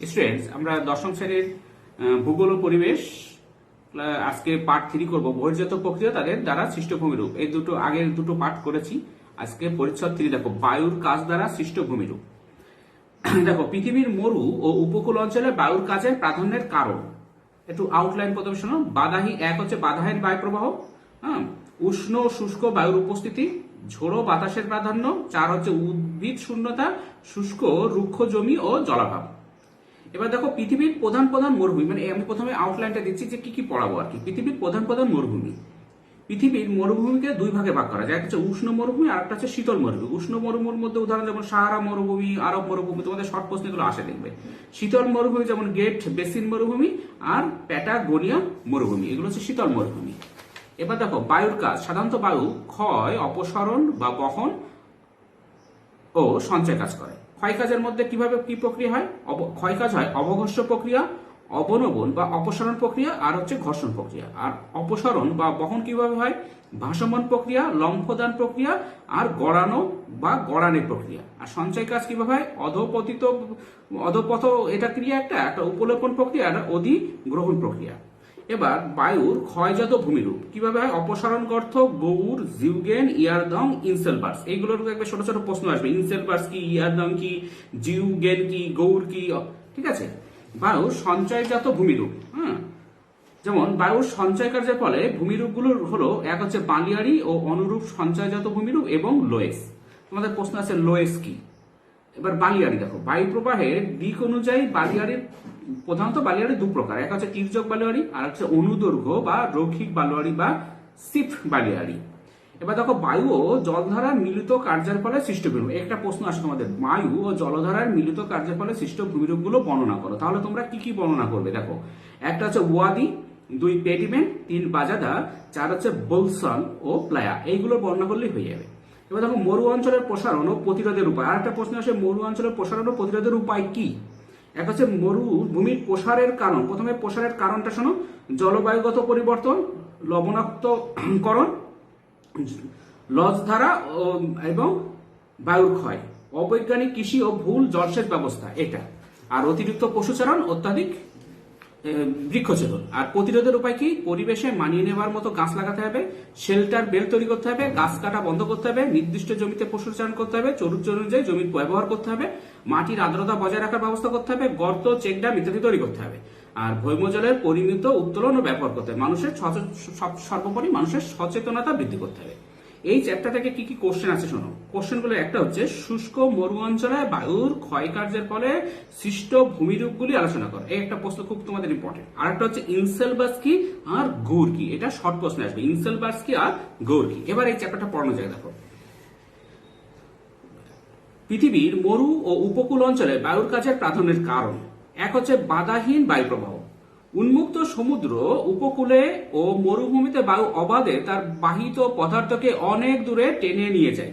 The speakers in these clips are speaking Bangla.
স্টুডেন্টস, আমরা দশম শ্রেণীর ভূগোল ও পরিবেশ আজকে পার্ট 3 করব। বহির্জাত প্রক্রিয়া তাদের দ্বারা সৃষ্ট ভূমিরূপ। এই দুটো আগের দুটো পার্ট করেছি। আজকে পরিচ্ছদ 3 দেখো, বায়ুর কাজ দ্বারা সৃষ্ট ভূমিরূপ। দেখো, পৃথিবীর মরু ও উপকূল অঞ্চলে বায়ুর কাজের প্রাধান্যের কারণ একটু আউটলাইন প্রথমে শোনো। বাদাহী এক হচ্ছে বাধাহীন বায়ু প্রবাহ, হ্যাঁ, উষ্ণ ও শুষ্ক বায়ুর উপস্থিতি, ঝোড়ো বাতাসের প্রাধান্য, 4 হচ্ছে উদ্ভিদ শূন্যতা, শুষ্ক রুক্ষ জমি ও জলাভাব। এবার দেখো, পৃথিবীর প্রধান প্রধান মরুভূমি, মানে আমি প্রথমে আউটলাইনটা দিচ্ছি যে কি কি পড়াবো আর কি। পৃথিবীর প্রধান প্রধান মরুভূমি। পৃথিবীর মরুভূমিকে দুই ভাগে ভাগ করা যায়, একটা হচ্ছে উষ্ণ মরুভূমি আর একটা হচ্ছে শীতল মরুভূমি। উষ্ণ মরুভূমির মধ্যে উদাহরণ যেমন সাহারা মরুভূমি, আরব মরুভূমি, তোমাদের শর্ট প্রশ্ন এগুলো আসে দেখবে। শীতল মরুভূমি যেমন গ্রেট বেসিন মরুভূমি আর প্যাটাগোনিয়া মরুভূমি, এগুলো হচ্ছে শীতল মরুভূমি। এবার দেখো, বায়ুর কাজ। সাধারণত বায়ু ক্ষয়, অপসারণ বা বহন ও সঞ্চয় কাজ করে। ক্ষয় কাজের মধ্যে কিভাবে কি প্রক্রিয়া হয়? ক্ষয় কাজ হয় অবঘর্ষ প্রক্রিয়া, অবনবন বা অপসারণ প্রক্রিয়া, আর হচ্ছে ঘর্ষণ প্রক্রিয়া। আর অপসারণ বা বহন কিভাবে হয়? ভাসমান প্রক্রিয়া, লম্ফদান প্রক্রিয়া, আর গড়ানো বা গড়ানি প্রক্রিয়া। আর সঞ্চয় কাজ কিভাবে হয়? অধপথ, এটা ক্রিয়া একটা উপলেপন প্রক্রিয়া, আর অধিগ্রহণ প্রক্রিয়া। এবার বায়ুর ক্ষয়জাত ভূমিরূপ কিভাবে হয়? অপসারণ গর্ত, গৌর, জিউগেন, ইয়ারদং, ইনসেলবার্স। এইগুলোর দেখবে ছোট ছোট প্রশ্ন আসবে। ইনসেলবার্স কি, ইয়ারদং কি, জিউগেন কি, গৌর কি, ঠিক আছে। বায়ুর সঞ্চয়জাত ভূমিরূপ, হ্যাঁ, যেমন বায়ুর সঞ্চয় কার্যের ফলে ভূমিরূপগুলো হলো, এক হচ্ছে বালিয়াড়ি ও অনুরূপ সঞ্চয়জাত ভূমিরূপ এবং লোয়েস। তোমাদের প্রশ্ন আছে লোয়েস কি। এবার বালিয়াড়ি দেখো, বায়ু প্রবাহের দিক অনুযায়ী বালিয়াড়ির প্রধানত বালিয়াড়ি দু প্রকার, এক হচ্ছে তির্যক বালিয়াড়ি আর হচ্ছে অনুদৈর্ঘ্য বা রৈখিক বালিয়াড়ি বা সিফ বালিয়াড়ি। এবার দেখো, বায়ু ও জলধারার মিলিত কার্যের ফলে সৃষ্ট ভূমিরূপ। একটা প্রশ্ন আসে তোমাদের, বায়ু ও জলধারার মিলিত কার্যের ফলে সৃষ্ট ভূমিরূপ গুলো বর্ণনা করো। তাহলে তোমরা কি কি বর্ণনা করবে? দেখো, একটা হচ্ছে ওয়াদি, 2 পেডিমেন্ট, 3 বাজাদা, 4 হচ্ছে বলসন ও প্লায়া। এইগুলো বর্ণনা করলেই হয়ে যাবে। এবার দেখো, মরু অঞ্চলের প্রসারণ ও প্রতিরোধের উপায়। আর একটা প্রশ্ন আসে, মরু অঞ্চলের প্রসারণ ও প্রতিরোধের উপায় কি? এক হচ্ছে মরুভূমির প্রসারের কারণ। প্রথমে প্রসারের কারণটা শোনো। জলবায়ুগত পরিবর্তন, লবণাক্তকরণ, লজধারা এবং বায়ুর ক্ষয়, অবৈজ্ঞানিক কৃষি ও ভুল জলসেচ ব্যবস্থা এটা, আর অতিরিক্ত পশুচারণ, অত্যাধিক বৃক্ষছেদন। আর প্রতিরোধের উপায় কি? পরিবেশে মানিয়ে নেওয়ার মতো গাছ লাগাতে হবে, শেল্টার বেল তৈরি করতে হবে, গাছ কাটা বন্ধ করতে হবে, নির্দিষ্ট জমিতে পশুচারণ করতে হবে, চরুচ অনুযায়ী জমির ব্যবহার করতে হবে, মাটির আর্দ্রতা বজায় রাখার ব্যবস্থা করতে হবে, গর্ত, চেকড্যাম ইত্যাদি তৈরি করতে হবে। আর ভৌমজলের পরিমিত উত্তোলন ও ব্যবহার করতে হবে। সর্বোপরি মানুষের সচেতনতা বৃদ্ধি করতে হবে। এই চ্যাপ্টার থেকে কি কি কোশ্চেন আছে শোনো। কোশ্চেনগুলো একটা হচ্ছে, শুষ্ক মরু অঞ্চলে বায়ুর ক্ষয় কার্যের ফলে সৃষ্ট ভূমিরূপগুলি আলোচনা করো। এই একটা প্রশ্ন খুব তোমাদের ইম্পর্টেন্ট। আর একটা হচ্ছে ইনসেলবার্স কি আর গৌর কি। এটা শর্ট প্রশ্ন আসবে, ইনসেলবার্স কি আর গৌর কি। এবার এই চ্যাপ্টারটা পড়ানো যায়। দেখো, পৃথিবীর মরু ও উপকূল অঞ্চলে বায়ুর কাজের প্রাধান্যের কারণ, এক হচ্ছে বাধাহীন বায়ু প্রবাহ। উন্মুক্ত সমুদ্র উপকূলে ও মরুভূমিতে বায়ু অবাধে তার বাহিত পদার্থকে অনেক দূরে টেনে নিয়ে যায়।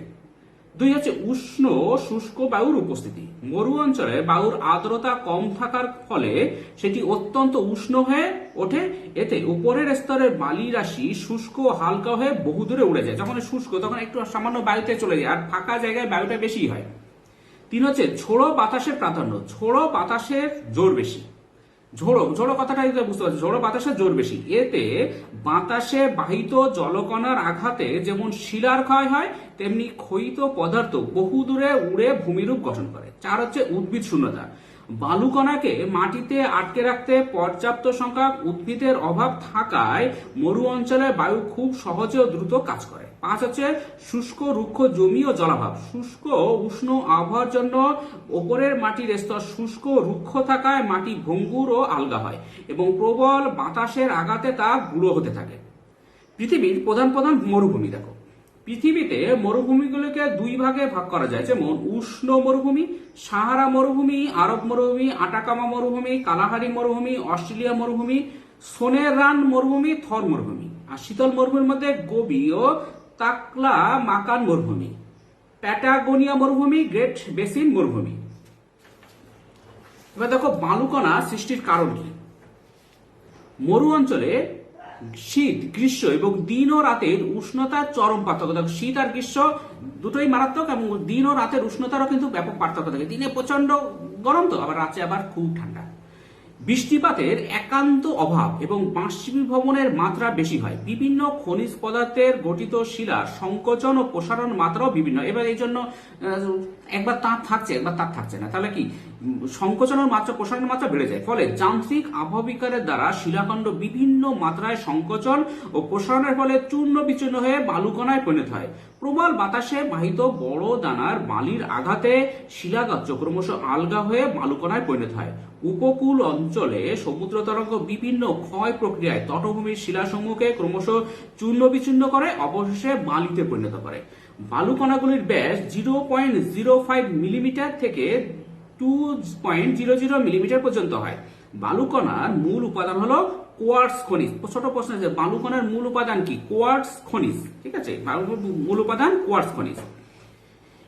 2 হচ্ছে উষ্ণ শুষ্ক বায়ুর উপস্থিতি। মরু অঞ্চলে বায়ুর আর্দ্রতা কম থাকার ফলে সেটি অত্যন্ত উষ্ণ হয়ে ওঠে। এতে উপরের স্তরের বালি রাশি শুষ্ক হালকা হয়ে বহুদূরে উড়ে যায়। যখন শুষ্ক তখন একটু সামান্য বায়ুতে চলে যায়, আর ফাঁকা জায়গায় বায়ুটা বেশি হয়। 3 হচ্ছে ঝোড়ো বাতাসের প্রাধান্য। ঝোড়ো বাতাসের জোর বেশি। ঝোড়ো কথাটা বুঝতে পারছি, ঝোড়ো বাতাসের জোর বেশি। এতে বাতাসে বাহিত জলকণার আঘাতে যেমন শিলার ক্ষয় হয়, তেমনি ক্ষয়িত পদার্থ বহুদূরে উড়ে ভূমিরূপ গঠন করে। 4 হচ্ছে উদ্ভিদ শূন্যতা। বালুকণাকে মাটিতে আটকে রাখতে পর্যাপ্ত সংখ্যক উদ্ভিদের অভাব থাকায় মরু অঞ্চলে বায়ু খুব সহজে ও দ্রুত কাজ করে। 5 হচ্ছে শুষ্ক রুক্ষ জমি ও জলাভাব। শুষ্ক উষ্ণ আবহাওয়ার জন্য ওপরের মাটির স্তর শুষ্ক রুক্ষ থাকায় মাটি ভঙ্গুর ও আলগা হয় এবং প্রবল বাতাসের আঘাতে তা গুঁড়ো হতে থাকে। পৃথিবীর প্রধান প্রধান মরুভূমি দেখো, পৃথিবীতে মরুভূমিগুলোকে 2 ভাগে ভাগ করা যায়, যেমন উষ্ণ মরুভূমি, সাহারা মরুভূমি, আরব মরুভূমি, আটাকামা মরুভূমি, কালাহারি মরুভূমি, অস্ট্রেলিয়া মরুভূমি, সোনেরান মরুভূমি, থর মরুভূমি। আর শীতল মরুভূমির মধ্যে গোবি ও তাকলা মাকান মরুভূমি, প্যাটাগোনিয়া মরুভূমি, গ্রেট বেসিন মরুভূমি। এবার দেখো, বালুকণা সৃষ্টির কারণ কি। মরু অঞ্চলে শীত, গ্রীষ্ম এবং দিন ও রাতের উষ্ণতার চরম পার্থক্য। দেখো, শীত আর গ্রীষ্ম দুটোই মারাত্মক এবং দিন ও রাতের উষ্ণতারও কিন্তু ব্যাপক পার্থক্য থাকে। দিনে প্রচন্ড গরম তো, আবার রাতে আবার খুব ঠান্ডা। বৃষ্টিপাতের একান্ত অভাব এবং বাষ্পীভবনের মাত্রা বেশি হয়। বিভিন্ন খনিজ পদার্থের গঠিত শিলার সংকোচন ও প্রসারণ মাত্রাও বিভিন্ন। এবার এই জন্য একবার তাপ থাকছে, একবার তাপ থাকছে না, তাহলে কি সংকোচনের মাত্রা, প্রসারণের মাত্রা বেড়ে যায়। ফলে যান্ত্রিক আবহবিকারের দ্বারা শিলাখণ্ড বিভিন্ন মাত্রায় সংকোচন ও প্রসারণের ফলে চূর্ণ বিচূর্ণ হয়ে বালুকণায় পরিণত হয়। প্রবল বাতাসে বাহিত বড় দানার বালির আঘাতে শিলাগাত্র ক্রমশ আলগা হয়ে বালুকণায় পরিণত হয়। উপকূল অঞ্চলে সমুদ্র তরঙ্গ বিভিন্ন ক্ষয় প্রক্রিয়ায় তটভূমির শিলাসমূহকে ক্রমশ চূর্ণ বিচূর্ণ করে, অবশেষে বালিতে পরিণত করে। বালুকণাগুলির ব্যাস 0.05 মিলিমিটার থেকে 2.00 মিলিমিটার পর্যন্ত হয়। বালুকণার মূল উপাদান হলো কোয়ার্টজ খনিজ। ছোট প্রশ্ন আছে, বালুকণার মূল উপাদান কি? কোয়ার্টজ খনিজ। ঠিক আছে, মূল উপাদান কোয়ার্টজ খনিজ।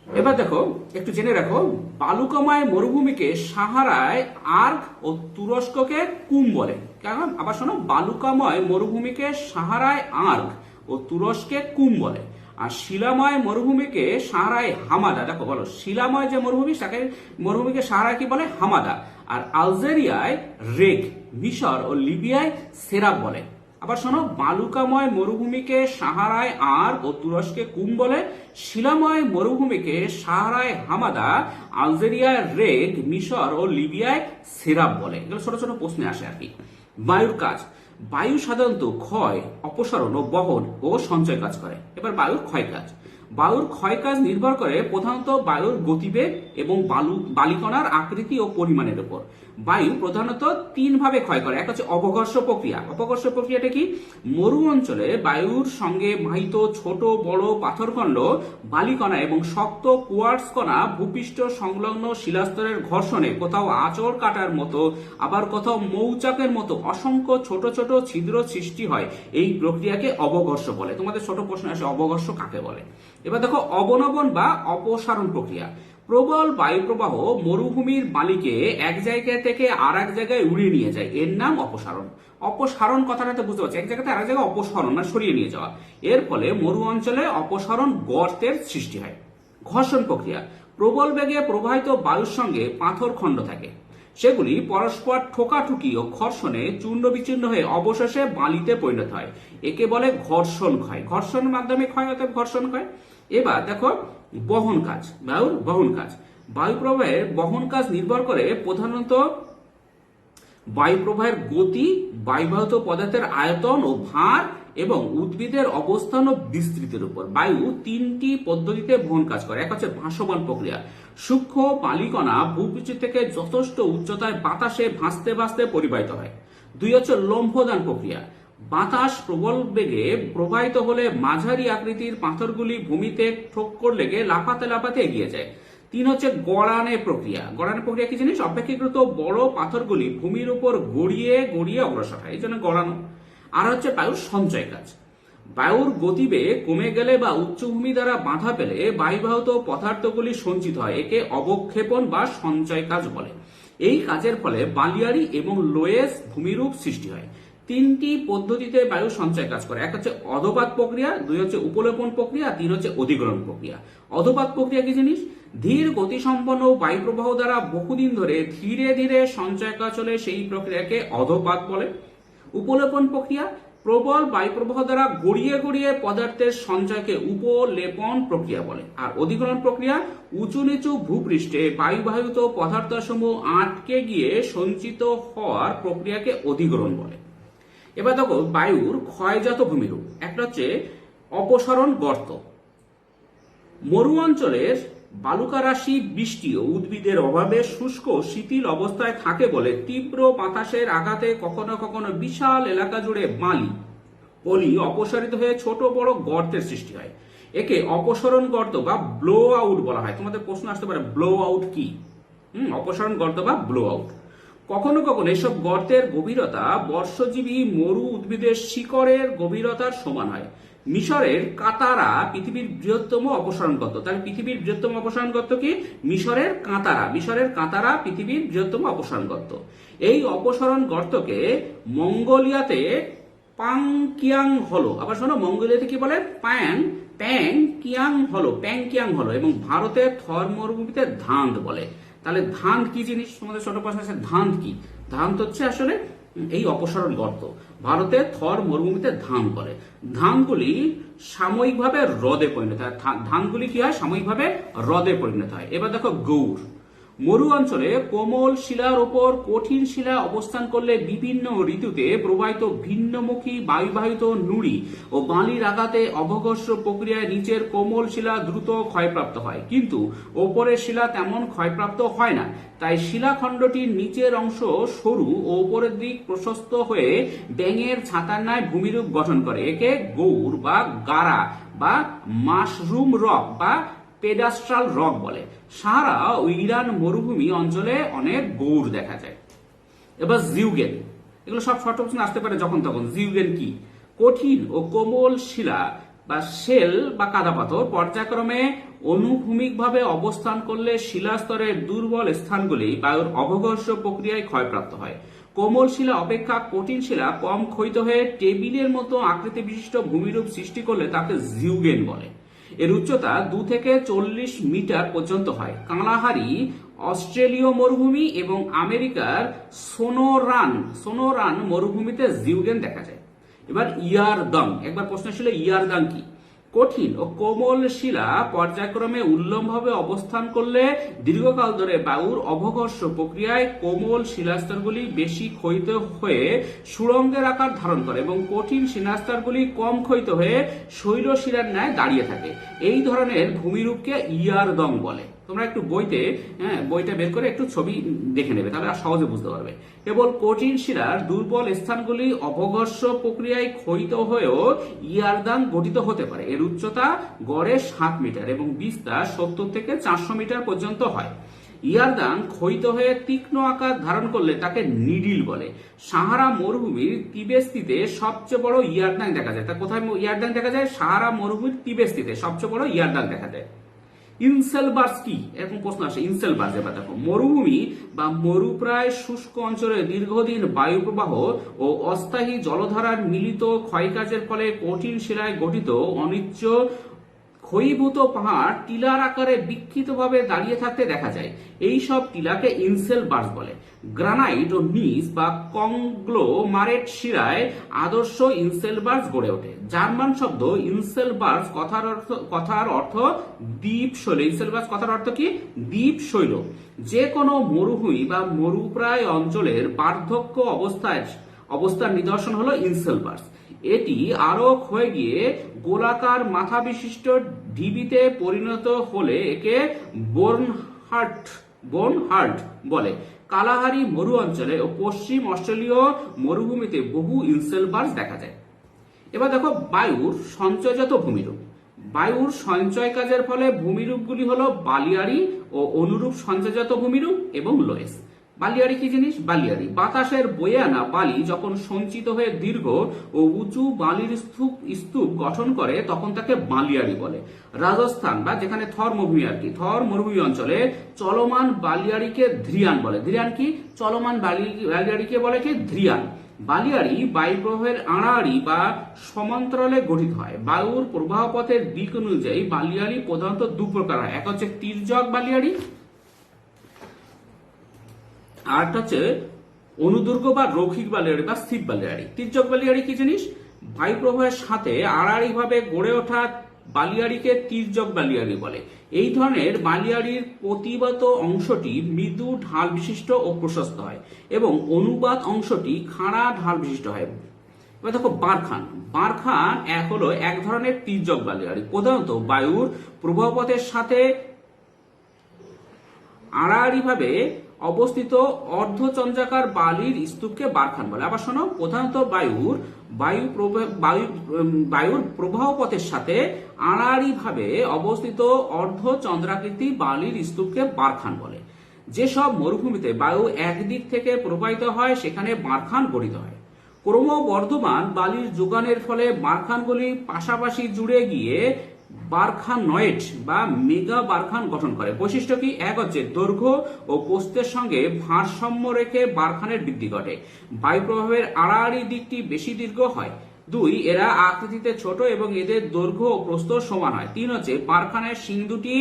এবার দেখো, একটু জেনে রাখো, বালুকাময় মরুভূমিকে সাহারায় আর্ক ও তুরস্ককে কুম বলে। কারণ আবার শোনো, বালুকাময় মরুভূমিকে সাহারায় আর্ক ও তুরস্কে কুম বলে। আর শিলাময় মরুভূমিকে সাহারায় হামাদা। দেখো বলো, শিলাময় যে মরুভূমি, তাকে মরুভূমিকে সাহারায় কি বলে? হামাদা। আর আলজেরিয়ায় রেগ, মিশর ও লিবিয়ায় সেরাব বলে। আবার শোনো, বালুকাময় মরুভূমিকে সাহারায় আর্ক ও তুরস্কে কুম বলে। শিলাময় মরুভূমিকে সাহারায় হামাদা, আলজেরিয়ায় রেগ, মিশর ও লিবিয়ায় সেরাব বলে। এগুলো ছোট ছোট প্রশ্নে আসে আর কি। বায়ুর কাজ। বায়ু সাধারণত ক্ষয়, অপসারণ ও বহন ও সঞ্চয় কাজ করে। এবার বায়ুর ক্ষয় কাজ। বায়ুর ক্ষয় কাজ নির্ভর করে প্রধানত বায়ুর গতিবেগ এবং বালিকণার আকৃতি ও পরিমাণের উপর। বায়ু প্রধানত তিন ভাবে ক্ষয় করে। এক হচ্ছে অপঘর্ষ প্রক্রিয়া। অপঘর্ষ প্রক্রিয়াটা কি? মরু অঞ্চলে বায়ুর সঙ্গে বাহিত ছোট বড় পাথরখণ্ড, বালিকণা এবং শক্ত কোয়ার্টজ কণা ভূপৃষ্ঠ সংলগ্ন শিলাস্তরের ঘর্ষণে কোথাও আঁচড় কাটার মতো, আবার কোথাও মৌচাকের মতো অসংখ্য ছোট ছোট ছিদ্র সৃষ্টি হয়। এই প্রক্রিয়াকে অবঘর্ষ বলে। তোমাদের ছোট প্রশ্ন আসে, অবঘর্ষ কাকে বলে? এবার দেখো, অবনবন বা অপসারণ প্রক্রিয়া। প্রবল বায়ুপ্রবাহ মরুভূমির বালিকে এক জায়গা থেকে আর এক জায়গায় উড়িয়ে নিয়ে যায়, এর নাম অপসারণ। অপসারণ কথাটাতে বুঝতে পারছি, এক জায়গাতে আরেক জায়গায় অপসারণ মানে সরিয়ে নিয়ে যাওয়া। এর ফলে মরু অঞ্চলে অপসারণ গর্তের সৃষ্টি হয়। ঘর্ষণ প্রক্রিয়া। প্রবল বেগে প্রবাহিত বায়ুর সঙ্গে পাথর খণ্ড থাকে, সেগুলি পরস্পর ঠোকাঠুকি ও ঘর্ষণে চূর্ণ বিচূর্ণ হয়ে অবশেষে বালিতে পরিণত হয়। একে বলে ঘর্ষণ ক্ষয়। ঘর্ষণের মাধ্যমে ক্ষয়, অর্থাৎ ঘর্ষণ ক্ষয়। এবার দেখো, বহন কাজ। বায়ুর বহন কাজ। বায়ু প্রবাহের বহন কাজ নির্ভর করে প্রধানত বায়ু প্রবাহের গতি, বায়ুবাহিত পদার্থের আয়তন ও ভার এবং উদ্ভিদের অবস্থান ও বিস্তৃতির উপর। বায়ু তিনটি পদ্ধতিতে বহন কাজ করে। এক হচ্ছে ভাসমান প্রক্রিয়া। সূক্ষ্ম বালিকণা ভূপৃষ্ঠ থেকে যথেষ্ট উচ্চতায় বাতাসে ভাসতে ভাসতে পরিবাহিত হয়। দুই হচ্ছে লম্ফদান প্রক্রিয়া। বাতাস প্রবল বেগে প্রবাহিত হলে মাঝারি আকৃতির পাথরগুলি ভূমিতে ঠোক্কর লেগে লাফাতে লাফাতে এগিয়ে যায়। তিন হচ্ছে গড়ানে প্রক্রিয়া। গড়ানে প্রক্রিয়া কি জিনিস? অপেক্ষাকৃত বড় পাথরগুলি ভূমির উপর গড়িয়ে গড়িয়ে অগ্রসর হয়, এই জন্য গড়ানো। আর হচ্ছে বায়ুর সঞ্চয় কাজ। বায়ুর গতিবেগ কমে গেলে বা উচ্চভূমি দ্বারা বাধা পেলে বায়ুবাহিত পদার্থগুলি সঞ্চিত হয়, একে অবক্ষেপণ বা সঞ্চয় কাজ বলে। এই কাজের ফলে বালিয়াড়ি এবং লোয়েস ভূমিরূপ সৃষ্টি হয়। তিনটি পদ্ধতিতে বায়ু সঞ্চয় কাজ করে। এক হচ্ছে অধোপাত প্রক্রিয়া, দুই হচ্ছে উপলেপন প্রক্রিয়া, তিন হচ্ছে অধিগ্রহণ প্রক্রিয়া। অধোপাত প্রক্রিয়া কি জিনিস? ধীর গতিসম্পন্ন বায়ু প্রবাহ দ্বারা বহুদিন ধরে ধীরে ধীরে সঞ্চয় কাজ চলে, সেই প্রক্রিয়াকে অধোপাত বলে। উপলেপন প্রক্রিয়া। প্রবল বায়ু প্রবাহ দ্বারা গড়িয়ে গড়িয়ে পদার্থের সঞ্চয়কে উপলেপন প্রক্রিয়া বলে। আর অধিগ্রহণ প্রক্রিয়া, উঁচু নিচু ভূপৃষ্ঠে বায়ুবাহিত পদার্থসমূহ আটকে গিয়ে সঞ্চিত হওয়ার প্রক্রিয়াকে অধিগ্রহণ বলে। এবার দেখো, বায়ুর ক্ষয়জাত ভূমিরূপ। একটা হচ্ছে অপসারণ গর্ত। মরু অঞ্চলের বালুকারাশি বৃষ্টি ও উদ্ভিদের অভাবে শুষ্ক শিথিল অবস্থায় থাকে বলে তীব্র বাতাসের আঘাতে কখনো কখনো বিশাল এলাকা জুড়ে বালি, পলি অপসারিত হয়ে ছোট বড় গর্তের সৃষ্টি হয়। একে অপসারণ গর্ত বা ব্লো আউট বলা হয়। তোমাদের প্রশ্ন আসতে পারে, ব্লো আউট কি? অপসারণ গর্ত বা ব্লো আউট। কখনো কখনো এসব গর্তের গভীরতা বর্ষজীবী মরু উদ্ভিদের শিকড়ের গভীরতার সমান হয়। মিশরের কাতারা পৃথিবীর বৃহত্তম অপসারণ গর্ত। তাহলে পৃথিবীর বৃহত্তম অপসারণ গর্ত কি? মিশরের কাতারা। মিশরের কাতারা পৃথিবীর বৃহত্তম অপসারণ গর্ত। এই অপসারণ গর্তকে মঙ্গোলিয়াতে পাংকিয়াং হলো। আবার শোনো, মঙ্গোলিয়াতে কি বলে? প্যাংকিয়াং হলো এবং ভারতের থর মরুভূমিতে ধান্দ বলে। তাহলে ধান কি জিনিস? তোমাদের ছোট প্রশ্ন আছে, ধান কি? ধান হচ্ছে আসলে এই অপসারণ গর্ত। ভারতে থর মরুভূমিতে ধান করে। ধানগুলি সাময়িকভাবে হ্রদে পরিণত হয়। ধানগুলি কি হয়? সাময়িকভাবে হ্রদে পরিণত হয়। এবার দেখো গৌড়। মরু অঞ্চলে কোমল শিলার উপর কঠিন শিলা অবস্থান করলে বিভিন্ন ঋতুতে প্রবাহিত ভিন্নমুখী বায়ুবাহিত নুড়ি ও বালির আঘাতে অবঘর্ষ প্রক্রিয়ায় নিচের কোমল শিলা দ্রুত ক্ষয়প্রাপ্ত হয়, কিন্তু ওপরের শিলা তেমন ক্ষয়প্রাপ্ত হয় না। তাই শিলাখণ্ডটির নিচের অংশ সরু ও উপরের দিক প্রশস্ত হয়ে ব্যাঙের ছাতার ন্যায় ভূমিরূপ গঠন করে। একে গৌড় বা গারা বা মাশরুম রক বা পেডাস্ট্রাল রক বলে। সাহারা ও ইরান মরুভূমি অঞ্চলে অনেক গৌড় দেখা যায়। এবার জিউগেন, এগুলো সব শর্ট অপশন আসতে পারে যখন তখন। জিউগেন কি? কঠিন ও কোমল শিলা বা শেল বা কাদা পাথর পর্যায়ক্রমে অনুভূমিকভাবে অবস্থান করলে শিলাস্তরের দুর্বল স্থানগুলি বায়ুর অবঘর্ষ প্রক্রিয়ায় ক্ষয়প্রাপ্ত হয়। কোমল শিলা অপেক্ষা কঠিন শিলা কম ক্ষয়িত হয়ে টেবিলের মতো আকৃতি বিশিষ্ট ভূমিরূপ সৃষ্টি করলে তাকে জিউগেন বলে। এর উচ্চতা 2 থেকে 40 মিটার পর্যন্ত হয়। কালাহারি অস্ট্রেলীয় মরুভূমি এবং আমেরিকার সোনোরান মরুভূমিতে জিউগেন দেখা যায়। এবার ইয়ারদং, একবার প্রশ্ন ছিল ইয়ারদং কি? কঠিন ও কোমল শিলা পর্যায়ক্রমে উল্লম্বভাবে অবস্থান করলে দীর্ঘকাল ধরে বায়ুর অবঘর্ষ প্রক্রিয়ায় কোমল শিলাস্তরগুলি বেশি ক্ষয়িত হয়ে সুড়ঙ্গের আকার ধারণ করে এবং কঠিন শিলাস্তরগুলি কম ক্ষয়িত হয়ে শৈলশিলার ন্যায় দাঁড়িয়ে থাকে। এই ধরনের ভূমিরূপকে ইয়ারদং বলে। তোমরা একটু বইটা বের করে একটু ছবি দেখে নেবে, তাহলে আর সহজে বুঝতে পারবে। কেবল কঠিন শিলার দুর্বল স্থানগুলি অবঘর্ষ প্রক্রিয়ায় ক্ষয়িত হয়েও ইয়ারদাং গঠিত হতে পারে। এর উচ্চতা গড়ে 7 মিটার এবং বিস্তার 70 থেকে 400 মিটার পর্যন্ত হয়। ইয়ারদাং ক্ষয়িত হয়ে তীক্ষ্ণ আকার ধারণ করলে তাকে নিডিল বলে। সাহারা মরুভূমির তিবেস্তিতে সবচেয়ে বড় ইয়ারদাং দেখা যায়। তা কোথায় ইয়ারদাং দেখা যায়? সাহারা মরুভূমির তিবেস্তিতে সবচেয়ে বড় ইয়ারদাং দেখা যায়। ইনসেলবার্স কি? এরকম প্রশ্ন আসে। ইনসেলবার্স, এবার দেখো, মরুভূমি বা মরুপ্রায় শুষ্ক অঞ্চলে দীর্ঘদিন বায়ু প্রবাহ ও অস্থায়ী জলধারার মিলিত ক্ষয়কাজের ফলে কঠিন শিলায় গঠিত অনিচ্ছ ক্ষয়ীভূত পাহাড় টিলার আকারে বিক্ষিপ্তভাবে দাঁড়িয়ে থাকতে দেখা যায়। এই সব টিলাকে ইনসেলবার্স বলে। গ্রানাইট ও নিস বা কংগ্লোমারেট শিলায় আদর্শ ইনসেলবার্স গড়ে ওঠে। জার্মান শব্দ ইনসেলবার্স কথার অর্থ দ্বীপ শৈল। ইনসেলবার্স কথার অর্থ কি? দ্বীপ শৈল। যে কোনো মরুভূমি বা মরুপ্রায় অঞ্চলের বার্ধক্য অবস্থার নিদর্শন হলো ইনসেলবার্স। এটি আরো ক্ষয়ে গিয়ে গোলাকার মাথা বিশিষ্ট ঢিবিতে পরিণত হলে একে বোনহার্ট বলে। কালাহারি মরু অঞ্চলে ও পশ্চিম অস্ট্রেলীয় মরুভূমিতে বহু ইনসেলবার্স দেখা যায়। এবার দেখো বায়ুর সঞ্চয়জাত ভূমিরূপ। বায়ুর সঞ্চয় কাজের ফলে ভূমিরূপগুলি হলো বালিয়াড়ি ও অনুরূপ সঞ্চয়জাত ভূমিরূপ এবং লোয়েস। বালিয়াড়ি কি জিনিস? বালিয়াড়ি বাতাসের বয়ে আনা বালি যখন সঞ্চিত হয়ে দীর্ঘ ও উঁচু বালির স্তূপ গঠন করে তখন তাকে বালিয়াড়ি বলে। রাজস্থান বা যেখানে থর মরুভূমি আর কি, থর মরুভূমি অঞ্চলে চলমান বালিয়াড়িকে ধ্রিয়ান বলে। ধ্রিয়ান কি? চলমান বালিয়াড়িকে বলে কি? ধ্রিয়ান। বালিয়াড়ি বায়ু প্রবাহের আড়াআড়ি বা সমান্তরালে গঠিত হয়। বায়ুর প্রবাহ পথের দিক অনুযায়ী বালিয়াড়ি প্রধানত 2 প্রকার হয়। এক হচ্ছে তির্যক বালিয়াড়ি, আর একটা হচ্ছে অনুদৈর্ঘ্য বা রৈখিক বালিয়াড়ি বা স্থির বালিয়াড়ি। তির্যক বালিয়াড়ি কি জিনিস? বায়ু প্রবাহের সাথে আড়াআড়ি ভাবে গড়ে ওঠা বালিয়াড়িকে তির্যক বালিয়াড়ি বলে। এই ধরনের বালিয়াড়ির প্রতিবাত অংশটি মৃদু ঢাল বিশিষ্ট ও প্রশস্ত হয় এবং অনুবাদ অংশটি খাড়া ঢাল বিশিষ্ট হয়। এবার দেখো বারখান হলো এক ধরনের তির্যক বালিয়াড়ি। প্রধানত বায়ুর প্রবাহপথের সাথে আড়াআড়ি ভাবে অবস্থিত অর্ধচন্দ্রাকার বালির স্তূপকে বারখান বলে। আবার শোনো, প্রধানত বায়ুর প্রবাহ পথের সাথে আড়াআড়ি ভাবে অবস্থিত অর্ধচন্দ্রাকৃতি বালির স্তূপকে বারখান বলে। যেসব মরুভূমিতে বায়ু একদিক থেকে প্রবাহিত হয় সেখানে বারখান গঠিত হয়। ক্রমবর্ধমান বালির যোগানের ফলে বারখানগুলি পাশাপাশি জুড়ে গিয়ে বারখানয়েড বা মেগা বারখান গঠন করে। বৈশিষ্ট্য কি? এক হচ্ছে দৈর্ঘ্য ও প্রস্থের সঙ্গে ভারসাম্য রেখে বারখানের বৃদ্ধি ঘটে। বায়ু প্রবাহের আড়াআড়ি দিকটি বেশি দীর্ঘ হয়। 2 এরা আকৃতিতে ছোট এবং এদের দৈর্ঘ্য ও প্রস্থ সমান হয়। 3 হচ্ছে বারখানের শিং দুটি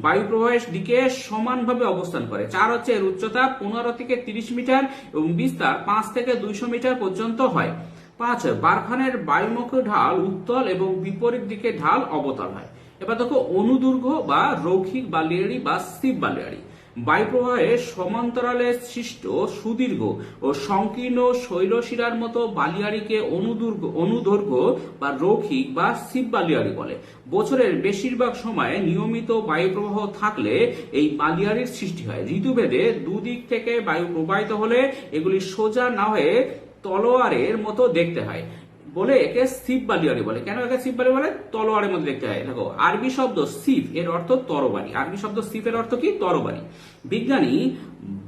বায়ু প্রবাহের দিকে সমানভাবে অবস্থান করে। 4 হচ্ছে এর উচ্চতা 15 থেকে 30 মিটার এবং বিস্তার 5 থেকে 200 মিটার পর্যন্ত হয়। 5 বারখানের বায়ুমুখী ঢাল উত্তল এবং বিপরীত দিকে ঢাল অবতল হয়। এবার দেখো অনুদৈর্ঘ্য বা রৈখিক বালিয়াড়ি বা স্থির বালিয়াড়ি। বায়ু প্রবাহের সমান্তরালে সৃষ্ট সুদীর্ঘ ও সংকীর্ণ শৈলশিরার মতো বালিয়াড়িকে অনুদৈর্ঘ্য বা রৈখিক বা স্থির বালিয়াড়ি বলে। বছরের বেশিরভাগ সময়ে নিয়মিত বায়ু প্রবাহ থাকলে এই বালিয়াড়ির সৃষ্টি হয়। ঋতুভেদে দুদিক থেকে বায়ু প্রবাহিত হলে এগুলি সোজা না হয়ে তলোয়ারের মতো দেখতে হয় বলে একে সিপ বালিয়াড়ি বলে। কেন একে সিপ বালিয়াড়ি বলে? তলোয়ারের মধ্যে দেখতে হয়। দেখো আরবি শব্দ সিফ এর অর্থ তরবারি। আরবি শব্দ সিফ এর অর্থ কি? তরবারি। বিজ্ঞানী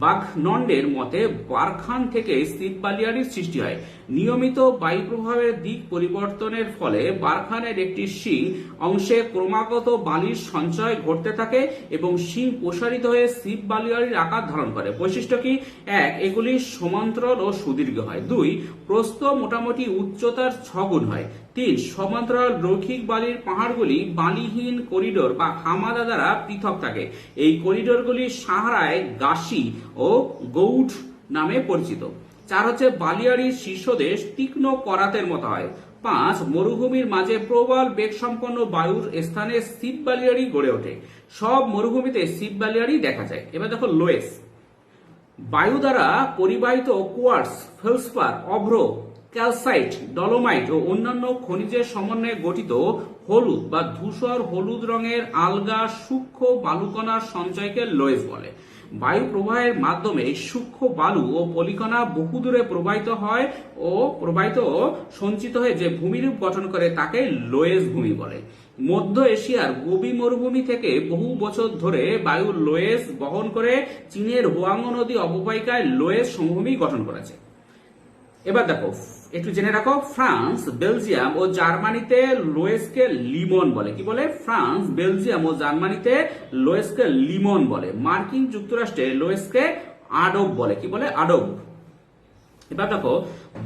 বাগনন্ডের মতে বারখান থেকে সিপ বালিয়াড়ির সৃষ্টি হয়। নিয়মিত বায়ু প্রবাহের দিক পরিবর্তনের ফলে বারখানের একটি শিং অংশে ক্রমাগত বালির সঞ্চয় ঘটতে থাকে এবং শিং প্রসারিত হয়ে সিপ বালিয়াড়ির আকার ধারণ করে। বৈশিষ্ট্য কি? 1 এগুলি সমান্তরাল ও সুদীর্ঘ হয়। 2 প্রস্থ মোটামুটি উচ্চতার 6 গুণ হয়। 3 সমান্তরাল রৈখিক বালির পাহাড়গুলি বালিহীন করিডোর বা হামাদা দ্বারা পৃথক থাকে। এই করিডোরগুলি সাহারায় গাসি ও গৌড নামে পরিচিত। 4 হচ্ছে বালিয়াড়ির শীর্ষদেশ তীক্ষ্ণ করাতের মতো হয়। 5 মরুভূমির মাঝে প্রবল বেগ সম্পন্ন বায়ুর স্থানে সিপ বালিয়াড়ি গড়ে ওঠে। সব মরুভূমিতে সিপ বালিয়াড়ি দেখা যায়। এবার দেখো লোয়েস। বায়ু দ্বারা পরিবাহিত কোয়ার্টজ, ফেলসপার, অভ্র, ক্যালসাইট, ডলোমাইট ও অন্যান্য খনিজের সমন্বয়ে গঠিত হলুদ বা ধূসর হলুদ রঙের আলগা সূক্ষ্ম বালুকণার সঞ্চয়কে লোয়েস বলে। বায়ু প্রবাহের মাধ্যমে সূক্ষ্ম বালু ও পলিকণা বহুদূরে প্রবাহিত সঞ্চিত হয়ে যে ভূমিরূপ গঠন করে তাকে লোয়েস ভূমি বলে। মধ্য এশিয়ার গোবি মরুভূমি থেকে বহু বছর ধরে বায়ু লোয়েস বহন করে চীনের হুয়াংহো নদী অববাহিকায় লোয়েস সমভূমি গঠন করেছে। এবার দেখো একটু জেনে রাখো, ফ্রান্স, বেলজিয়াম ও জার্মানিতে লোয়েসকে লিমন বলে। কি বলে? ফ্রান্স, বেলজিয়াম ও জার্মানিতে লোয়েসকে লিমন বলে। মার্কিন যুক্তরাষ্ট্রে লোয়েসকে আডব বলে। কি বলে? আডব। এবার দেখো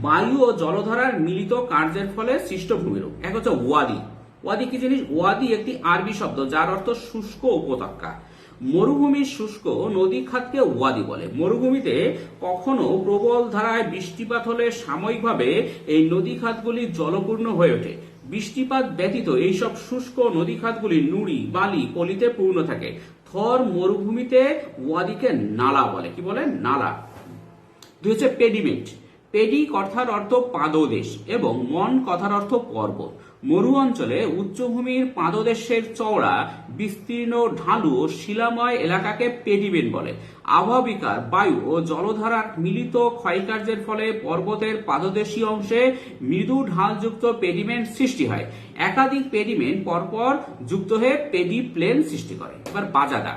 বায়ু ও জলধারার মিলিত কার্যের ফলে সৃষ্ট ভূমিরূপ। এক হচ্ছে ওয়াদি। ওয়াদি কি জিনিস? ওয়াদি একটি আরবি শব্দ যার অর্থ শুষ্ক উপত্যকা। মরুভূমির শুষ্ক নদী খাতকে ওয়াদি বলে। মরুভূমিতে কখনো প্রবল ধারায় বৃষ্টিপাত হলে সাময়িকভাবে এই নদী খাতগুলি জলপূর্ণ হয়ে ওঠে। বৃষ্টিপাত ব্যতীত এইসব শুষ্ক নদী খাতগুলি নুড়ি, বালি, পলিতে পূর্ণ থাকে। থর মরুভূমিতে ওয়াদিকে নালা বলে। কি বলে? নালা। 2 হচ্ছে পেডিমেন্ট। পেডি কথার অর্থ পাদদেশ এবং মন কথার অর্থ পর্বত। মরু অঞ্চলে উচ্চভূমির পাদদেশের চওড়া, বিস্তীর্ণ, ঢালু ও শিলাময় এলাকাকে পেডিমেন্ট বলে। আবহাওয়া বিকার, বায়ু ও জলধারার মিলিত ক্ষয়কার্যের ফলে পর্বতের পাদদেশীয় অংশে মৃদু ঢালযুক্ত পেডিমেন্ট সৃষ্টি হয়। একাধিক পেডিমেন্ট পরপর যুক্ত হয়ে পেডি প্লেন সৃষ্টি করে। এবার বাজাদা।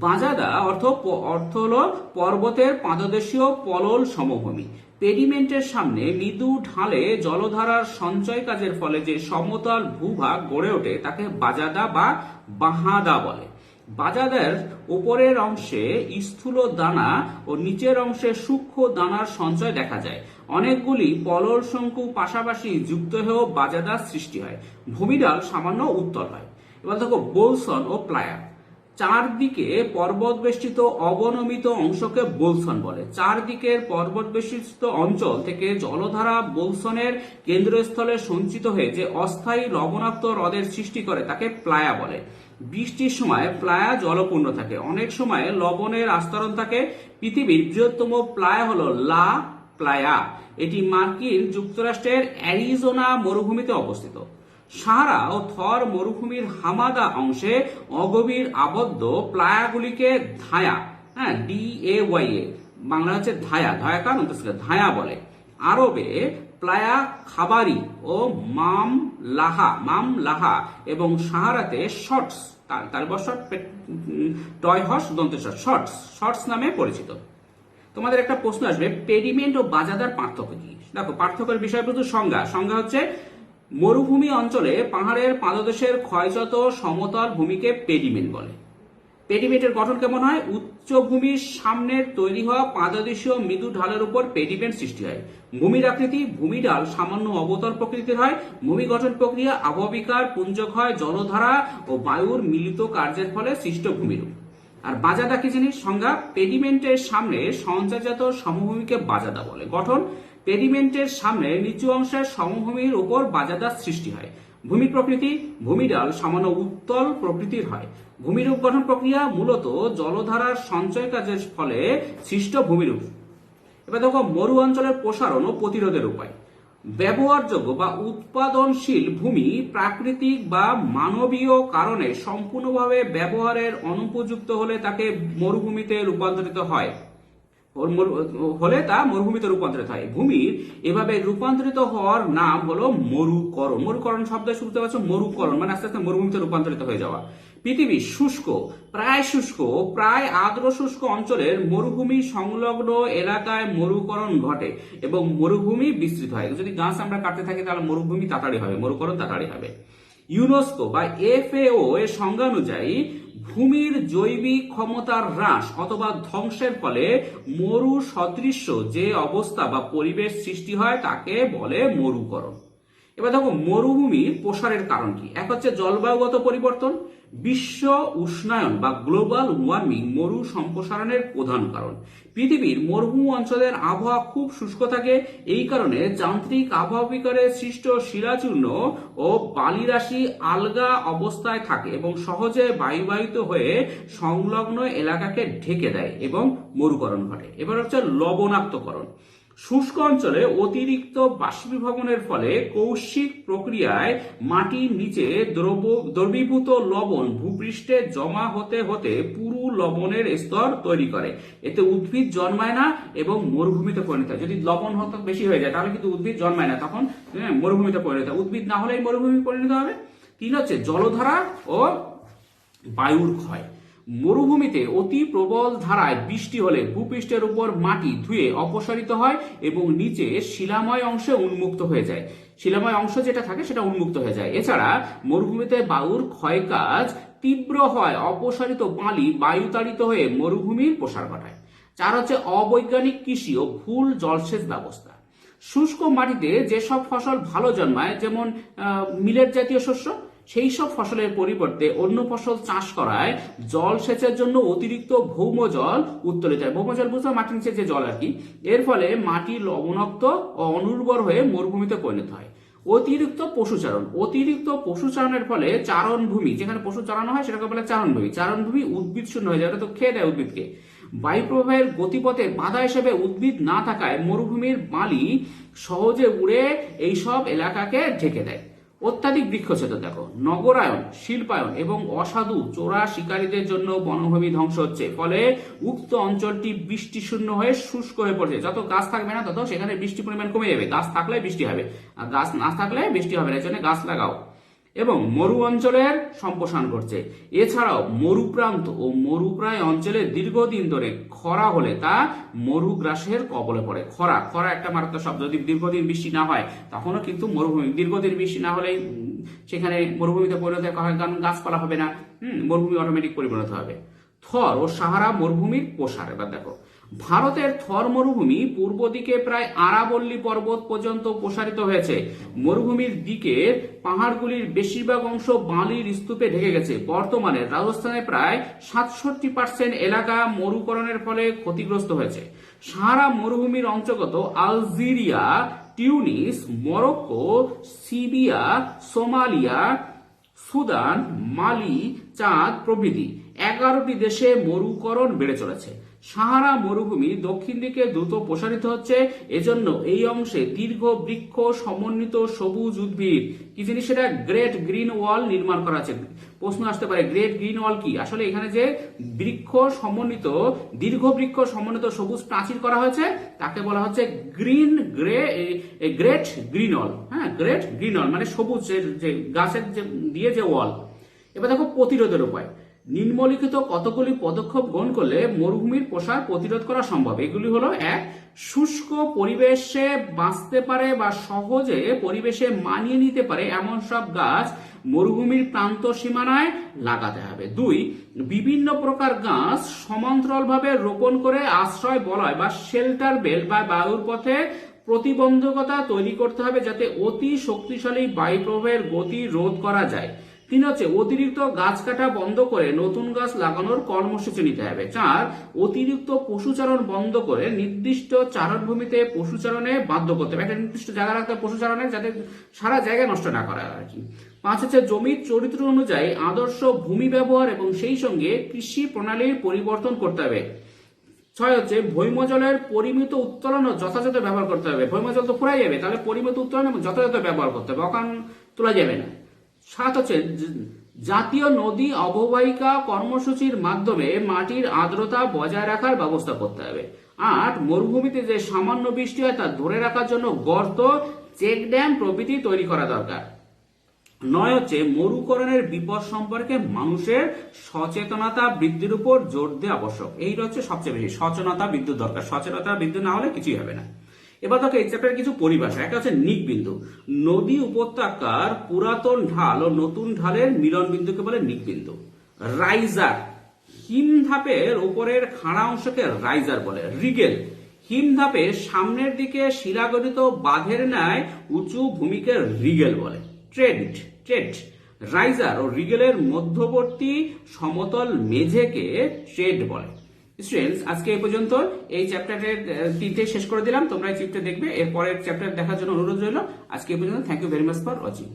বাজাদা অর্থ হলো পর্বতের পাদদেশীয় পলল সমভূমি। পেডিমেন্টের সামনে মৃদু ঢালে জলধারার সঞ্চয় কাজের ফলে যে সমতল ভূভাগ গড়ে ওঠে তাকে বাজাদা বা বাহাদা বলে। বাজাদার উপরের অংশে স্থূল দানা ও নিচের অংশে সূক্ষ্ম দানার সঞ্চয় দেখা যায়। অনেকগুলি পলল শঙ্কু পাশাপাশি যুক্ত হয়েও বাজাদার সৃষ্টি হয়। ভূমিঢাল সামান্য উত্তল হয়। এবার দেখো বোলসন ও প্লায়া। চারদিকে পর্বত বেষ্টিত অবনমিত অংশকে বোলসন বলে। চারদিকের পর্বত বেষ্টিত অঞ্চল থেকে জলধারা বোলসনের কেন্দ্রস্থলে সঞ্চিত হয়ে যে অস্থায়ী লবণাক্ত হ্রদের সৃষ্টি করে তাকে প্লায়া বলে। বৃষ্টির সময় প্লায়া জলপূর্ণ থাকে। অনেক সময় লবণের আস্তরণ থাকে। পৃথিবীর বৃহত্তম প্লায়া হলো লা প্লায়া। এটি মার্কিন যুক্তরাষ্ট্রের অ্যারিজোনা মরুভূমিতে অবস্থিত। সাহারা ও থর মরুভূমির হামাদা অংশে অগভীর আবদ্ধ প্লায়াগুলিকে ধায়া, DAYA, বাংলা হচ্ছে ধায়া, ধায়াকার ধায়া বলে। আরবে প্লায়া খাবারি ও মামলাহা এবং সাহারাতে শর্টস, শর্টস নামে পরিচিত। তোমাদের একটা প্রশ্ন আসবে, পেডিমেন্ট ও বাজাদার পার্থক্য কি? দেখো পার্থক্যের বিষয়বস্তু সংজ্ঞা হচ্ছে মরুভূমি অঞ্চলে পাহাড়ের পাদদেশের ক্ষয়জাত সমতল ভূমিকে পেডিমেন্ট বলে। পেডিমেন্টের গঠন কেমন হয়? উচ্চভূমির সামনের তৈরি হওয়া পাদদেশীয় মৃদু ঢালের উপর পেডিমেন্ট সৃষ্টি হয়। ভূমির আকৃতি, ভূমি ঢাল সামান্য অবতল প্রকৃতির হয়। ভূমি গঠন প্রক্রিয়া আবহবিকার, পুঞ্জক্ষয়, জলধারা ও বায়ুর মিলিত কার্যের ফলে সৃষ্ট ভূমিরূপ। আর বাজাদা কি জিনিস? সংজ্ঞা: পেডিমেন্টের সামনে সঞ্চয়জাত সমভূমিকে বাজাদা বলে। গঠন: পেডিমেন্টের সামনে নিচু অংশের সমভূমির উপর বাজাদার সৃষ্টি হয়। ভূমির প্রকৃতি: ভূমিডাল সামান্য উত্তল প্রকৃতির হয়। ভূমিরূপ গঠন প্রক্রিয়া মূলত জলধারার সঞ্চয় কাজের ফলে সৃষ্ট ভূমিরূপ। এবার দেখো মরু অঞ্চলের প্রসারণ ও প্রতিরোধের উপায়। ব্যবহারযোগ্য বা উৎপাদনশীল ভূমি প্রাকৃতিক বা মানবীয় কারণে সম্পূর্ণভাবে ব্যবহারের অনুপযুক্ত হলে তাকে মরুভূমিতে রূপান্তরিত হয়। তা মরুভূমিতে রূপান্তরিত হয়। ভূমির এভাবে রূপান্তরিত হওয়ার নাম হলো মরুকরণ। মরুকরণ শব্দের শুরুতে পাচ্ছ মরুকরণ, মানে আস্তে আস্তে মরুভূমিতে রূপান্তরিত হয়ে যাওয়া। পৃথিবী শুষ্ক, প্রায় আর্দ্র শুষ্ক অঞ্চলের মরুভূমি সংলগ্ন এলাকায় মরুকরণ ঘটে এবং মরুভূমি বিস্তৃত হয়। যদি গাছ আমরা কাটতে থাকি তাহলে মরুভূমি তাড়াতাড়ি হবে, মরুকরণ তাড়াতাড়ি হবে। ইউনেস্কো বা FAO এর সংজ্ঞা অনুযায়ী ভূমির জৈবিক ক্ষমতার হ্রাস অথবা ধ্বংসের ফলে মরু সদৃশ্য যে অবস্থা বা পরিবেশ সৃষ্টি হয় তাকে বলে মরুকরণ। এবার দেখো মরুভূমির প্রসারের কারণ কি? এক হচ্ছে জলবায়ুগত পরিবর্তন। বিশ্ব উষ্ণায়ন বা গ্লোবাল ওয়ার্মিং মরু সম্প্রসারণের প্রধান কারণ। পৃথিবীর মরুভূমি অঞ্চলের আবহাওয়া খুব শুষ্ক থাকে। এই কারণে যান্ত্রিক আবহাওয়া বিকারে সৃষ্ট শিলাচূর্ণ ও বালিরাশি আলগা অবস্থায় থাকে এবং সহজে বায়ুবাহিত হয়ে সংলগ্ন এলাকাকে ঢেকে দেয় এবং মরুকরণ ঘটে। এবার হচ্ছে লবণাক্তকরণ। শুষ্ক অঞ্চলে অতিরিক্ত বাষ্পীভবনের ফলে কৌশিক প্রক্রিয়ায় মাটির নিচে দ্রবীভূত লবণ ভূপৃষ্ঠে জমা হতে হতে পুরু লবণের স্তর তৈরি করে। এতে উদ্ভিদ জন্মায় না এবং মরুভূমিতে পরিণত হয়। যদি লবণ হতে বেশি হয়ে যায় তাহলে কিন্তু উদ্ভিদ জন্মায় না, তখন মরুভূমিতে পরিণত হয়। উদ্ভিদ না হলেই মরুভূমি পরিণত হবে। 3 হচ্ছে জলধারা ও বায়ুর ক্ষয়। মরুভূমিতে অতি প্রবল ধারায় বৃষ্টি হলে ভূপৃষ্ঠের উপর মাটি ধুয়ে অপসারিত হয় এবং নিচে শিলাময় অংশে উন্মুক্ত হয়ে যায়। শিলাময় অংশ যেটা থাকে সেটা উন্মুক্ত হয়ে যায়। এছাড়া মরুভূমিতে বায়ুর ক্ষয়কাজ তীব্র হয়, অপসারিত বালি বায়ুতাড়িত হয়ে মরুভূমির প্রসার ঘটায়। 4 হচ্ছে অবৈজ্ঞানিক কৃষি ও ভুল জলসেচ ব্যবস্থা। শুষ্ক মাটিতে যেসব ফসল ভালো জন্মায়, যেমন মিলেট জাতীয় শস্য, সেই সব ফসলের পরিবর্তে অন্য ফসল চাষ করায় জল সেচের জন্য অতিরিক্ত ভৌম জল উত্তোলিত হয়। ভৌম জল বুঝতে মাটির নিচে যে জল আর কি। এর ফলে মাটি লবণাক্ত ও অনুর্বর হয়ে মরুভূমিতে পরিণত হয়। অতিরিক্ত পশুচারণের ফলে চারণভূমি, যেখানে পশু চালানো হয় সেটাকে বলে চারণভূমি। চারণভূমি উদ্ভিদ শূন্য হয়ে যায়, ওটা তো খেয়ে দেয় উদ্ভিদকে। বায়ু প্রবাহের গতিপথে বাধা হিসেবে উদ্ভিদ না থাকায় মরুভূমির বালি সহজে উড়ে এইসব এলাকাকে ঢেকে দেয়। অত্যাধিক বৃক্ষছেদন। দেখো নগরায়ন, শিল্পায়ন এবং অসাধু চোরা শিকারীদের জন্য বনভূমি ধ্বংস হচ্ছে। ফলে উক্ত অঞ্চলটি বৃষ্টি শূন্য হয়ে শুষ্ক হয়ে পড়ছে। যত গাছ থাকবে না তত সেখানে বৃষ্টির পরিমাণ কমে যাবে। গাছ থাকলে বৃষ্টি হবে, আর গাছ না থাকলে বৃষ্টি হবে না। এর জন্য গাছ লাগাও। এবং মরু অঞ্চলের সম্প্রসারণ ঘটছে। এছাড়াও মরুপ্রান্ত ও মরুপ্রায় অঞ্চলে দীর্ঘদিন ধরে খরা হলে তা মরুগ্রাসের কবলে পড়ে। খরা একটা মারাত্মক শব্দ। যদি দীর্ঘদিন বৃষ্টি না হয় তখনও কিন্তু মরুভূমি। দীর্ঘদিন বৃষ্টি না হলেই সেখানে মরুভূমিতে পরিণত হয়, কারণ গাছপালা হবে না। মরুভূমি অটোমেটিক পরিণত হবে। থর ও সাহারা মরুভূমির প্রসার। এবার দেখো ভারতের থর মরুভূমি পূর্ব দিকে প্রায় আরাবল্লী পর্বত পর্যন্ত প্রসারিত হয়েছে। মরুভূমির দিকের পাহাড়গুলির বেশিরভাগ অংশ বালির স্তূপে ঢেকে গেছে। বর্তমানে রাজস্থানে প্রায় 67% এলাকা মরুকরণের ফলে ক্ষতিগ্রস্ত হয়েছে। সাহারা মরুভূমির অন্তর্গত Algeria, Tunis, Morocco, Syria, Somalia, Sudan, Mali, চাঁদ প্রভৃতি 11টি দেশে মরুকরণ বেড়ে চলেছে। সাহারা মরুভূমি দক্ষিণ দিকে দ্রুত প্রসারিত হচ্ছে। এজন্য এই অংশে দীর্ঘ বৃক্ষ সমন্বিত সবুজ উদ্ভিদ, কি জিনিস সেটা, গ্রেট গ্রিন ওয়াল নির্মাণ করা আছে। প্রশ্ন আসতে পারে গ্রেট গ্রিন ওয়াল কি? আসলে এখানে যে দীর্ঘ বৃক্ষ সমন্বিত সবুজ প্রাচীর করা হয়েছে তাকে বলা হচ্ছে গ্রেট গ্রিন ওয়াল। হ্যাঁ, গ্রেট গ্রিন ওয়াল মানে সবুজ যে গাছের দিয়ে যে ওয়াল। এবার দেখো প্রতিরোধের উপায়। নিম্নলিখিত কতগুলি পদক্ষেপ গ্রহণ করলে মরুভূমির প্রসার প্রতিরোধ করা সম্ভব? এগুলি হলো: এক, শুষ্ক পরিবেশে বাঁচতে পারে বা সহজে পরিবেশে মানিয়ে নিতে পারে এমন সব গাছ মরুভূমির প্রান্ত সীমানায় লাগাতে হবে। দুই, বিভিন্ন প্রকার গাছ সমান্তরালভাবে রোপণ করে আশ্রয় বলয় বা শেল্টার বেল্ট বা বায়ুর পথে প্রতিবন্ধকতা তৈরি করতে হবে, যাতে অতি শক্তিশালী বায়ু প্রবাহের গতি রোধ করা যায়। তিন হচ্ছে, অতিরিক্ত গাছ কাটা বন্ধ করে নতুন গাছ লাগানোর কর্মসূচি নিতে হবে। চার, অতিরিক্ত পশুচারণ বন্ধ করে নির্দিষ্ট চারণভূমিতে পশুচারণে বাধ্য করতে হবে, একটা নির্দিষ্ট জায়গা রাখতে হবে পশুচারণে, যাতে সারা জায়গায় নষ্ট না করা আর কি। পাঁচ হচ্ছে, জমির চরিত্র অনুযায়ী আদর্শ ভূমি ব্যবহার এবং সেই সঙ্গে কৃষি প্রণালীর পরিবর্তন করতে হবে। ছয় হচ্ছে, ভৌমজলের পরিমিত উত্তোলন ও যথাযথ ব্যবহার করতে হবে। ভৌমজল তো ফুরাই যাবে, তাহলে পরিমিত উত্তোলন এবং যথাযথ ব্যবহার করতে হবে, অকান তোলা যাবে না। সাত হচ্ছে, জাতীয় নদী অববাহিকা কর্মসূচির মাধ্যমে মাটির আর্দ্রতা বজায় রাখার ব্যবস্থা করতে হবে। আট, মরুভূমিতে যে সামান্য বৃষ্টি হয় তা ধরে রাখার জন্য গর্ত, চেক ড্যাম প্রভৃতি তৈরি করা দরকার। নয় হচ্ছে, মরুকরণের বিপদ সম্পর্কে মানুষের সচেতনতা বৃদ্ধির উপর জোর দেওয়া আবশ্যক। এইটা হচ্ছে সবচেয়ে বেশি সচেতনতা বৃদ্ধি দরকার। সচেতনতা বৃদ্ধি না হলে কিছুই হবে না। এবার দেখো এই চ্যাপ্টারের কিছু পরিভাষা। একটা হচ্ছে নিক বিন্দু। নদী উপত্যকার পুরাতন ঢাল ও নতুন ঢালের মিলন বিন্দুকে বলে নিক বিন্দু। রাইজার, হিমধাপের উপরের খাড়া অংশকে রাইজার বলে। রিগেল, হিমধাপের সামনের দিকে শিলাগঠিত বাঁধের ন্যায় উঁচু ভূমিকে রিগেল বলে। ট্রেন্ট, রাইজার ও রিগেলের মধ্যবর্তী সমতল মেঝেকে ট্রেড বলে। স্টুডেন্টস, আজকে এই পর্যন্ত এই চ্যাপ্টারের 3টে শেষ করে দিলাম। তোমরা এই চ্যাপ্টার দেখবে, এর পরের চ্যাপ্টার দেখার জন্য অনুরোধ রইল। আজকে এই পর্যন্ত। Thank you very much for watching.